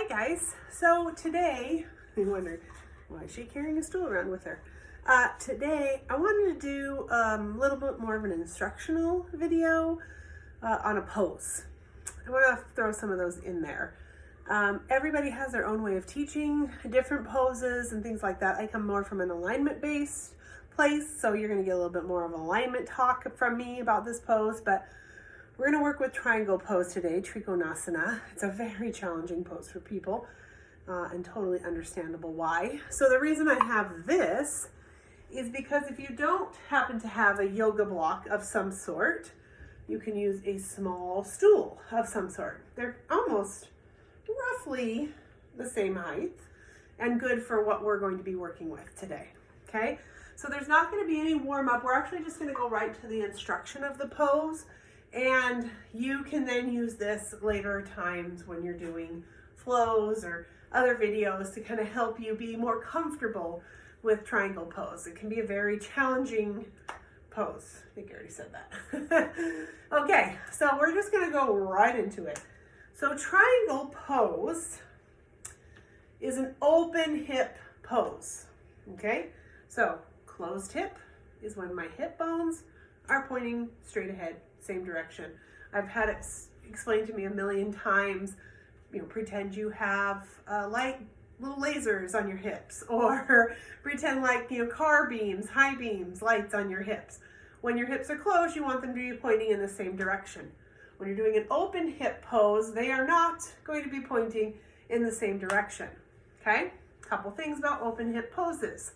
guys, so today, you wonder why is she carrying a stool around with her? Today I wanted to do a little bit more of an instructional video on a pose. I want to throw some of those in there. Everybody has their own way of teaching different poses and things like that. I come more from an alignment based place, so you're going to get a little bit more of alignment talk from me about this pose, but we're going to work with triangle pose today, Trikonasana. It's a very challenging pose for people and totally understandable why. So the reason I have this is because if you don't happen to have a yoga block of some sort, you can use a small stool of some sort. They're almost roughly the same height and good for what we're going to be working with today, okay? So there's not going to be any warm up. We're actually just going to go right to the instruction of the pose. And you can then use this later times when you're doing flows or other videos to kind of help you be more comfortable with triangle pose. It can be a very challenging pose. I think I already said that. Okay, so we're just going to go right into it. So triangle pose is an open hip pose. Okay, so closed hip is when my hip bones are pointing straight ahead, same direction. I've had it explained to me a million times. You know, pretend you have light little lasers on your hips, or pretend like, you know, car beams, high beams, lights on your hips. When your hips are closed, you want them to be pointing in the same direction. When you're doing an open hip pose, they are not going to be pointing in the same direction. Okay? Couple things about open hip poses.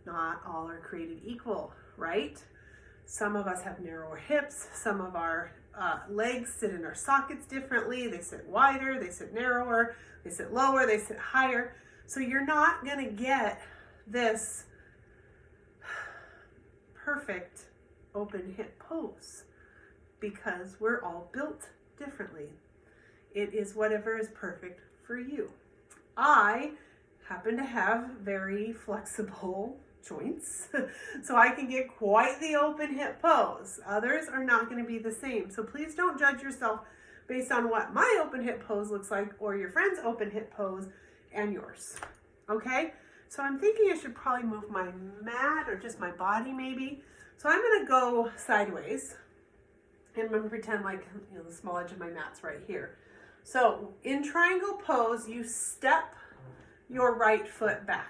Not all are created equal, right? Some of us have narrower hips. Some of our legs sit in our sockets differently. They sit wider, they sit narrower, they sit lower, they sit higher. So you're not going to get this perfect open hip pose because we're all built differently. It is whatever is perfect for you. I happen to have very flexible joints, so I can get quite the open hip pose. Others are not going to be the same. So please don't judge yourself based on what my open hip pose looks like or your friend's open hip pose and yours. Okay? So I'm thinking I should probably move my mat or just my body maybe. So I'm going to go sideways and I'm going to pretend like, you know, the small edge of my mat's right here. So in triangle pose, you step your right foot back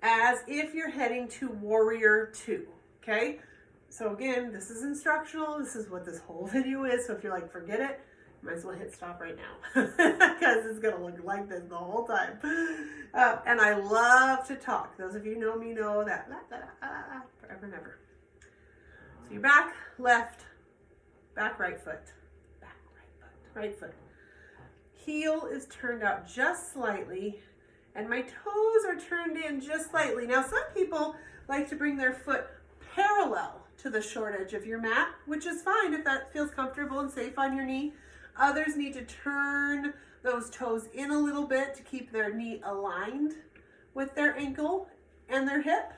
as if you're heading to warrior two, okay? So again, this is instructional. This is what this whole video is. So if you're like, forget it, you might as well hit stop right now because it's gonna look like this the whole time. And I love to talk. Those of you who know me know that forever and ever. So you're back, left, back, right foot, back, right foot. Heel is turned out just slightly, and my toes are turned in just slightly. Now, some people like to bring their foot parallel to the short edge of your mat, which is fine if that feels comfortable and safe on your knee. Others need to turn those toes in a little bit to keep their knee aligned with their ankle and their hip,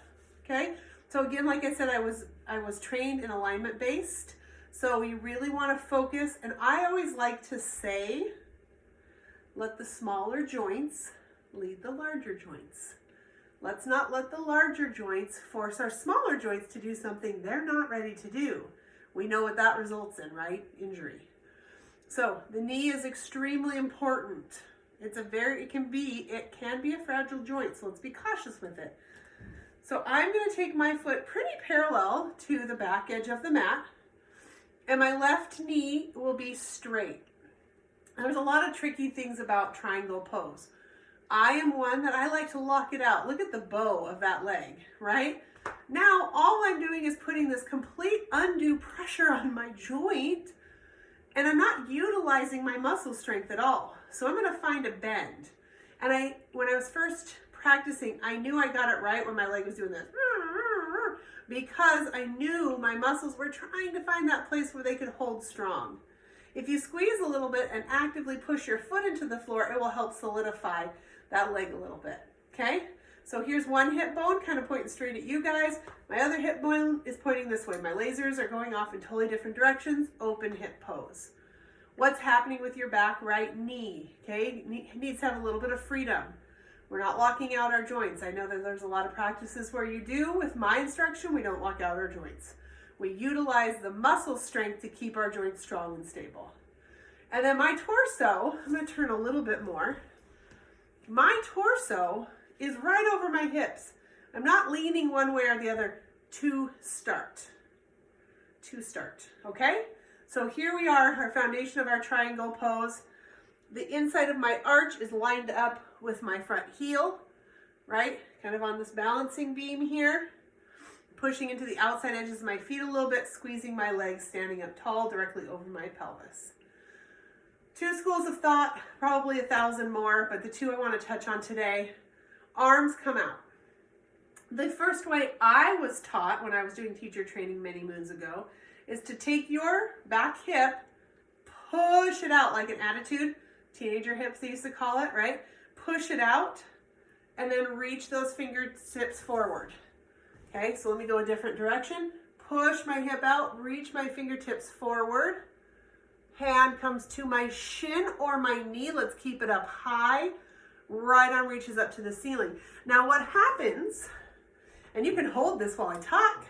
okay? So again, like I said, I was trained in alignment based, so you really want to focus, and I always like to say, let the smaller joints lead the larger joints. Let's not let the larger joints force our smaller joints to do something they're not ready to do. We know what that results in, right? Injury. So the knee is extremely important. It can be a fragile joint, so let's be cautious with it. So I'm going to take my foot pretty parallel to the back edge of the mat, and my left knee will be straight. There's a lot of tricky things about triangle pose. I am one that I like to lock it out. Look at the bow of that leg, right? Now, all I'm doing is putting this complete undue pressure on my joint, and I'm not utilizing my muscle strength at all. So I'm going to find a bend. And when I was first practicing, I knew I got it right when my leg was doing this, because I knew my muscles were trying to find that place where they could hold strong. If you squeeze a little bit and actively push your foot into the floor, it will help solidify that leg a little bit, okay? So here's one hip bone kind of pointing straight at you guys. My other hip bone is pointing this way. My lasers are going off in totally different directions. Open hip pose. What's happening with your back right knee? Okay, needs to have a little bit of freedom. We're not locking out our joints. I know that there's a lot of practices where you do. With my instruction, we don't lock out our joints. We utilize the muscle strength to keep our joints strong and stable. And then my torso, I'm going to turn a little bit more. My torso is right over my hips. I'm not leaning one way or the other to start. Okay? So here we are, our foundation of our triangle pose. The inside of my arch is lined up with my front heel, right? Kind of on this balancing beam here. Pushing into the outside edges of my feet a little bit, squeezing my legs, standing up tall directly over my pelvis. 2 schools of thought, probably 1,000 more, but the 2 I want to touch on today. Arms come out. The first way I was taught when I was doing teacher training many moons ago is to take your back hip, push it out like an attitude, teenager hips they used to call it, right? Push it out and then reach those fingertips forward. Okay, so let me go a different direction. Push my hip out, reach my fingertips forward. Hand comes to my shin or my knee. Let's keep it up high. Right arm reaches up to the ceiling. Now what happens, and you can hold this while I talk,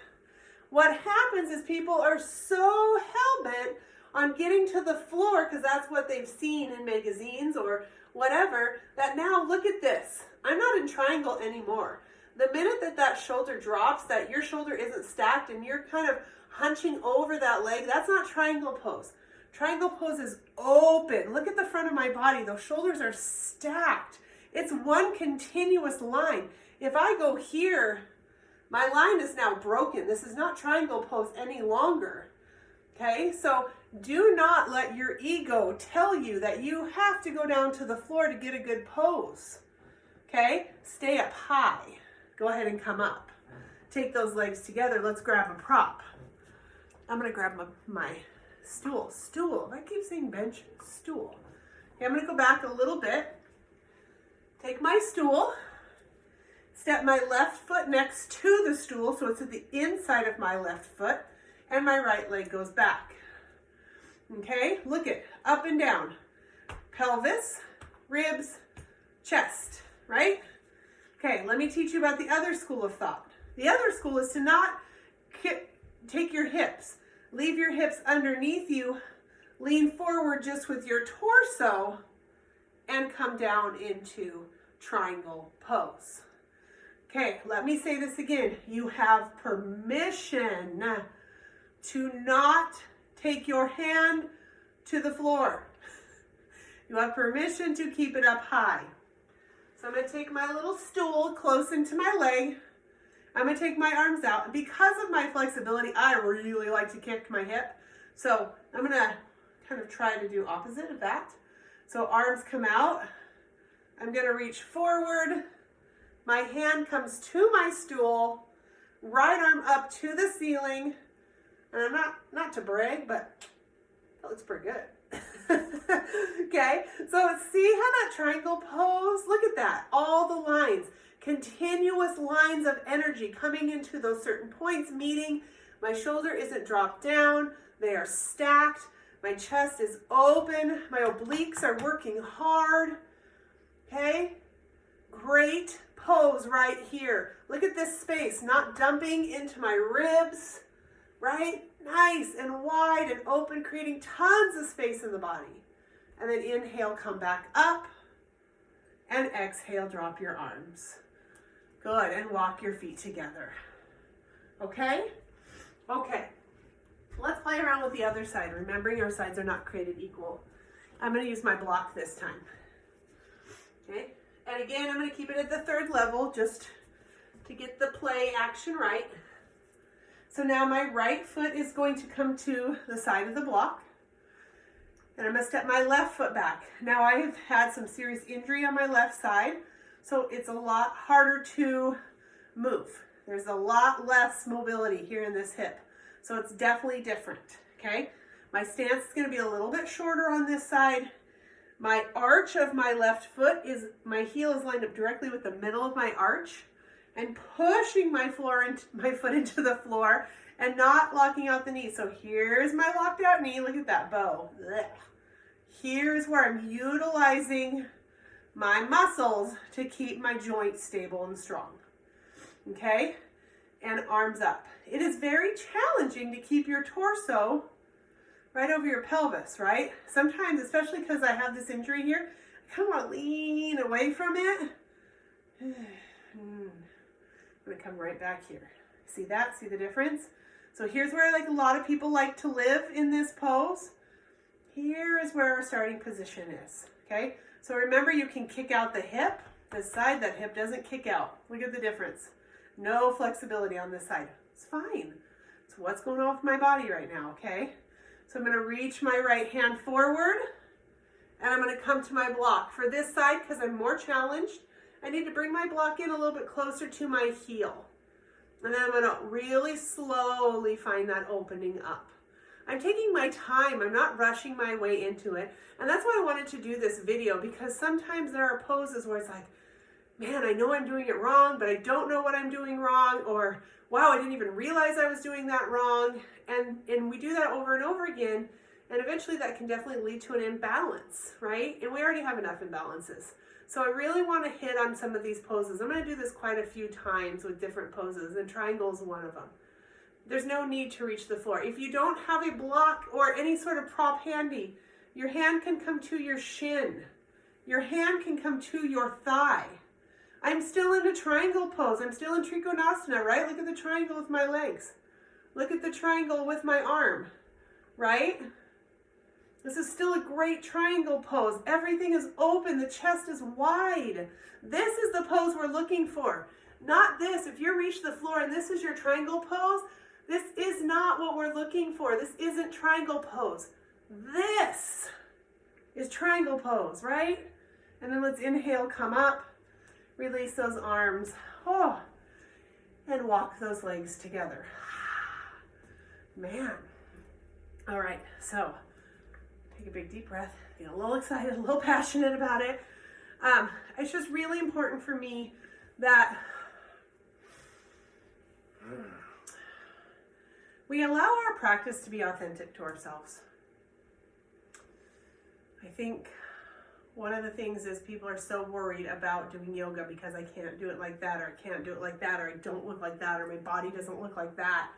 what happens is people are so hell-bent on getting to the floor because that's what they've seen in magazines or whatever, that now look at this. I'm not in triangle anymore. The minute that shoulder drops, that your shoulder isn't stacked and you're kind of hunching over that leg, that's not triangle pose. Triangle pose is open. Look at the front of my body. Those shoulders are stacked. It's one continuous line. If I go here, my line is now broken. This is not triangle pose any longer. Okay, so do not let your ego tell you that you have to go down to the floor to get a good pose. Okay, stay up high. Go ahead and come up. Take those legs together. Let's grab a prop. I'm going to grab my stool. I keep saying bench, stool. Okay, I'm going to go back a little bit. Take my stool. Step my left foot next to the stool so it's at the inside of my left foot. And my right leg goes back. Okay, look it, up and down. Pelvis, ribs, chest, right? Okay, let me teach you about the other school of thought. The other school is to not take your hips. Leave your hips underneath you. Lean forward just with your torso and come down into triangle pose. Okay, let me say this again. You have permission to not take your hand to the floor. You have permission to keep it up high. So I'm going to take my little stool close into my leg. I'm going to take my arms out. Because of my flexibility, I really like to kick my hip. So I'm going to kind of try to do opposite of that. So arms come out. I'm going to reach forward. My hand comes to my stool. Right arm up to the ceiling. And I'm not to brag, but that looks pretty good. Okay, so see how that triangle pose, look at that, all the lines, continuous lines of energy coming into those certain points, meeting. My shoulder isn't dropped down, they are stacked, my chest is open, my obliques are working hard. Okay, great pose right here. Look at this space, not dumping into my ribs, right? Nice and wide and open, creating tons of space in the body. And then inhale, come back up. And exhale, drop your arms. Good, and walk your feet together. Okay? Okay. Let's play around with the other side, remembering our sides are not created equal. I'm going to use my block this time. Okay? And again, I'm going to keep it at the third level just to get the play action right. So now my right foot is going to come to the side of the block. And I'm going to step my left foot back. Now I have had some serious injury on my left side, so it's a lot harder to move. There's a lot less mobility here in this hip. So it's definitely different, okay? My stance is going to be a little bit shorter on this side. My arch of my left foot is, my heel is lined up directly with the middle of my arch. And pushing my foot into the floor and not locking out the knee. So here's my locked out knee. Look at that bow. Blech. Here's where I'm utilizing my muscles to keep my joints stable and strong. Okay? And arms up. It is very challenging to keep your torso right over your pelvis, right? Sometimes, especially because I have this injury here, I kind of want to lean away from it. I'm going to come right back here. See that? See the difference? So here's where like a lot of people like to live in this pose. Here is where our starting position is, okay? So remember, you can kick out the hip. This side, that hip doesn't kick out. Look at the difference. No flexibility on this side. It's fine. It's what's going on with my body right now, okay? So I'm going to reach my right hand forward, and I'm going to come to my block. For this side, because I'm more challenged, I need to bring my block in a little bit closer to my heel. And then I'm going to really slowly find that opening up. I'm taking my time. I'm not rushing my way into it. And that's why I wanted to do this video, because sometimes there are poses where it's like, man, I know I'm doing it wrong, but I don't know what I'm doing wrong, or wow, I didn't even realize I was doing that wrong. And we do that over and over again, and eventually that can definitely lead to an imbalance, right? And we already have enough imbalances. So I really want to hit on some of these poses. I'm going to do this quite a few times with different poses, and triangle is one of them. There's no need to reach the floor. If you don't have a block or any sort of prop handy, your hand can come to your shin. Your hand can come to your thigh. I'm still in a triangle pose. I'm still in Trikonasana, right? Look at the triangle with my legs. Look at the triangle with my arm, right? This is still a great triangle pose. Everything is open. The chest is wide. This is the pose we're looking for. Not this. If you reach the floor and this is your triangle pose, this is not what we're looking for. This isn't triangle pose. This is triangle pose, right? And then let's inhale, come up, release those arms, and walk those legs together. Man. All right, so take a big deep breath, get a little excited, a little passionate about it. It's just really important for me that we allow our practice to be authentic to ourselves. I think one of the things is people are so worried about doing yoga because I can't do it like that, or I can't do it like that, or I don't look like that, or my body doesn't look like that.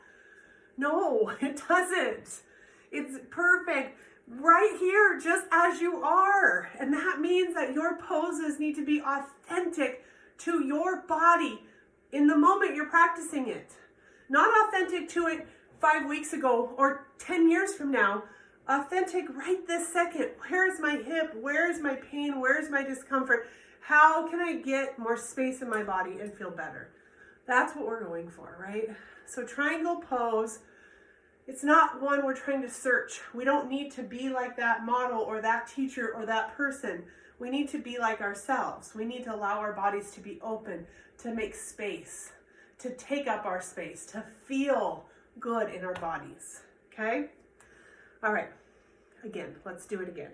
No, it doesn't. It's perfect right here, just as you are. And that means that your poses need to be authentic to your body in the moment you're practicing it. Not authentic to it 5 weeks ago or 10 years from now. Authentic right this second. Where's my hip? Where's my pain? Where's my discomfort? How can I get more space in my body and feel better? That's what we're going for, right? So triangle pose, it's not one we're trying to search. We don't need to be like that model or that teacher or that person. We need to be like ourselves. We need to allow our bodies to be open, to make space, to take up our space, to feel good in our bodies, okay? All right, again, let's do it again.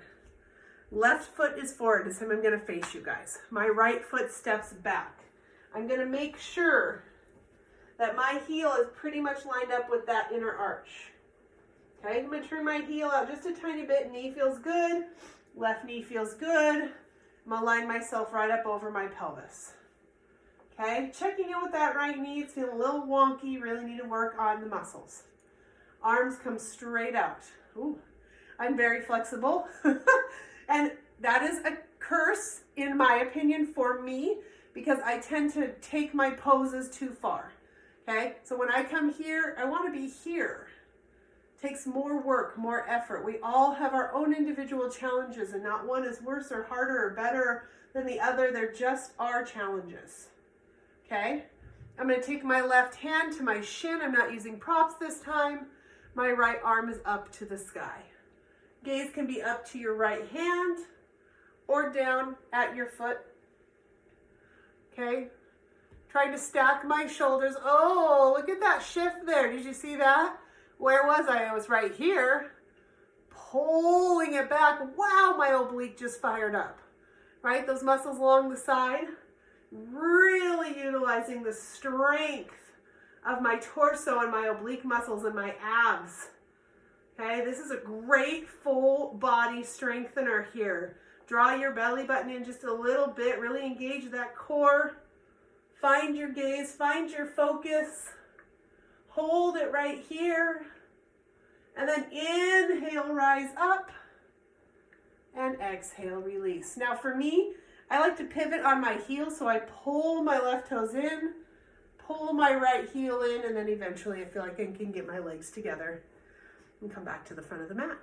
Left foot is forward. This time I'm gonna face you guys. My right foot steps back. I'm gonna make sure that my heel is pretty much lined up with that inner arch. Okay, I'm gonna turn my heel out just a tiny bit. Knee feels good. Left knee feels good. I'm gonna line myself right up over my pelvis. Okay, checking in with that right knee. It's feeling a little wonky. Really need to work on the muscles. Arms come straight out. Ooh, I'm very flexible. And that is a curse, in my opinion, for me, because I tend to take my poses too far. Okay, so when I come here, I want to be here. Takes more work, more effort. We all have our own individual challenges, and not one is worse or harder or better than the other. They're just our challenges. Okay, I'm going to take my left hand to my shin. I'm not using props this time. My right arm is up to the sky. Gaze can be up to your right hand or down at your foot. Okay, trying to stack my shoulders. Oh, look at that shift there. Did you see that? Where was I? I was right here. Pulling it back. Wow, my oblique just fired up. Right? Those muscles along the side. Really utilizing the strength of my torso and my oblique muscles and my abs. Okay, this is a great full body strengthener here. Draw your belly button in just a little bit. Really engage that core. Find your gaze, find your focus. Hold it right here. And then inhale, rise up. And exhale, release. Now for me, I like to pivot on my heel, so I pull my left toes in, pull my right heel in, and then eventually I feel like I can get my legs together and come back to the front of the mat.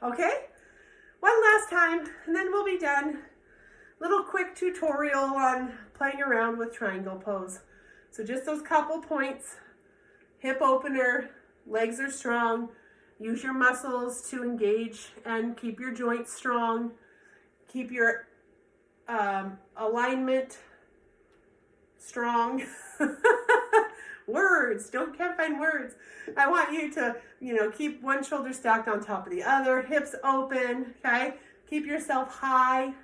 Okay? One last time, and then we'll be done. Little quick tutorial on playing around with triangle pose. So just those couple points. Hip opener, legs are strong. Use your muscles to engage and keep your joints strong. Keep your alignment strong. Words, can't find words. I want you to, keep one shoulder stacked on top of the other, hips open, okay? Keep yourself high.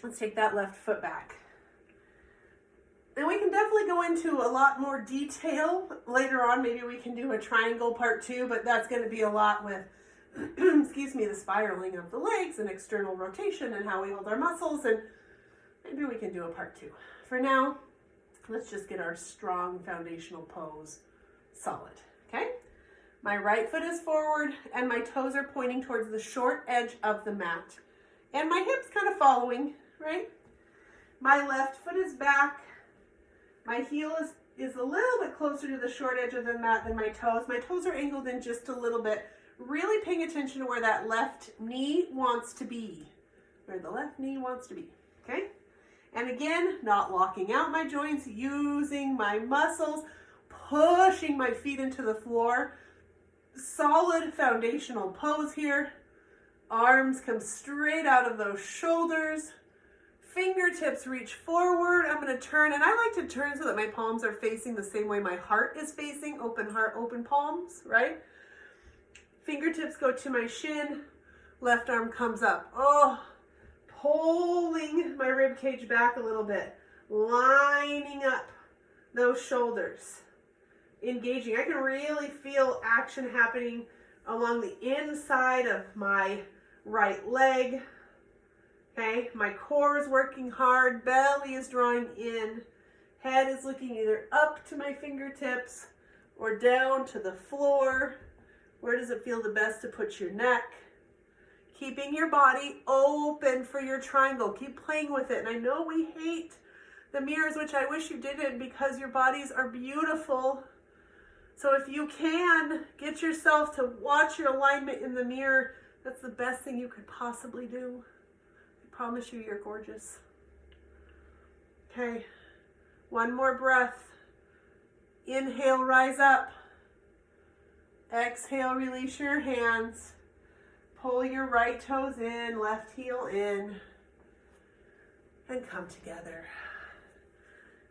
Let's take that left foot back. And we can definitely go into a lot more detail later on. Maybe we can do a triangle part 2, but that's going to be a lot with, excuse me, the spiraling of the legs and external rotation and how we hold our muscles. And maybe we can do a part 2. For now, let's just get our strong foundational pose solid, okay? My right foot is forward and my toes are pointing towards the short edge of the mat. And my hips kind of following, right? My left foot is back. My heel is a little bit closer to the short edge of the mat than my toes. My toes are angled in just a little bit. Really paying attention to where that left knee wants to be. Where the left knee wants to be, okay? And again, not locking out my joints, using my muscles, pushing my feet into the floor. Solid foundational pose here. Arms come straight out of those shoulders. Fingertips reach forward. I'm going to turn, and I like to turn so that my palms are facing the same way my heart is facing. Open heart, open palms, right? Fingertips go to my shin. Left arm comes up. Oh, pulling my rib cage back a little bit. Lining up those shoulders. Engaging. I can really feel action happening along the inside of my right leg. Okay, my core is working hard, belly is drawing in, head is looking either up to my fingertips or down to the floor. Where does it feel the best to put your neck? Keeping your body open for your triangle. Keep playing with it. And I know we hate the mirrors, which I wish you didn't, because your bodies are beautiful. So if you can, get yourself to watch your alignment in the mirror. That's the best thing you could possibly do. I promise you, you're gorgeous. Okay, one more breath. Inhale, rise up. Exhale, release your hands. Pull your right toes in, left heel in, and come together.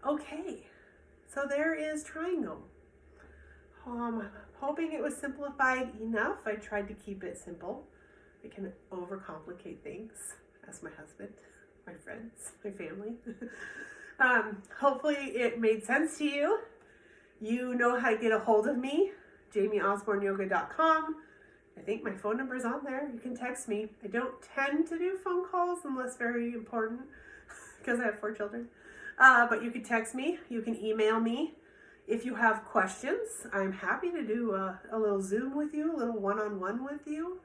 Okay, so there is triangle. I'm hoping it was simplified enough. I tried to keep it simple. I can overcomplicate things. Ask my husband, my friends, my family. Hopefully it made sense to you. You know how to get a hold of me, JamieOsborneYoga.com. I think my phone number is on there. You can text me. I don't tend to do phone calls unless very important because I have 4 children. But you can text me. You can email me. If you have questions, I'm happy to do a little Zoom with you, a little one-on-one with you.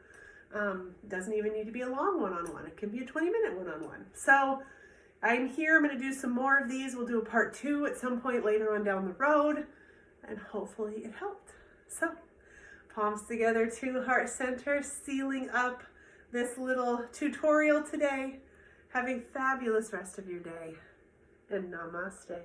Doesn't even need to be a long one-on-one. It can be a 20-minute one-on-one. So I'm here. I'm going to do some more of these. We'll do a part 2 at some point later on down the road. And hopefully it helped. So palms together to heart center, sealing up this little tutorial today. Have a fabulous rest of your day. And namaste.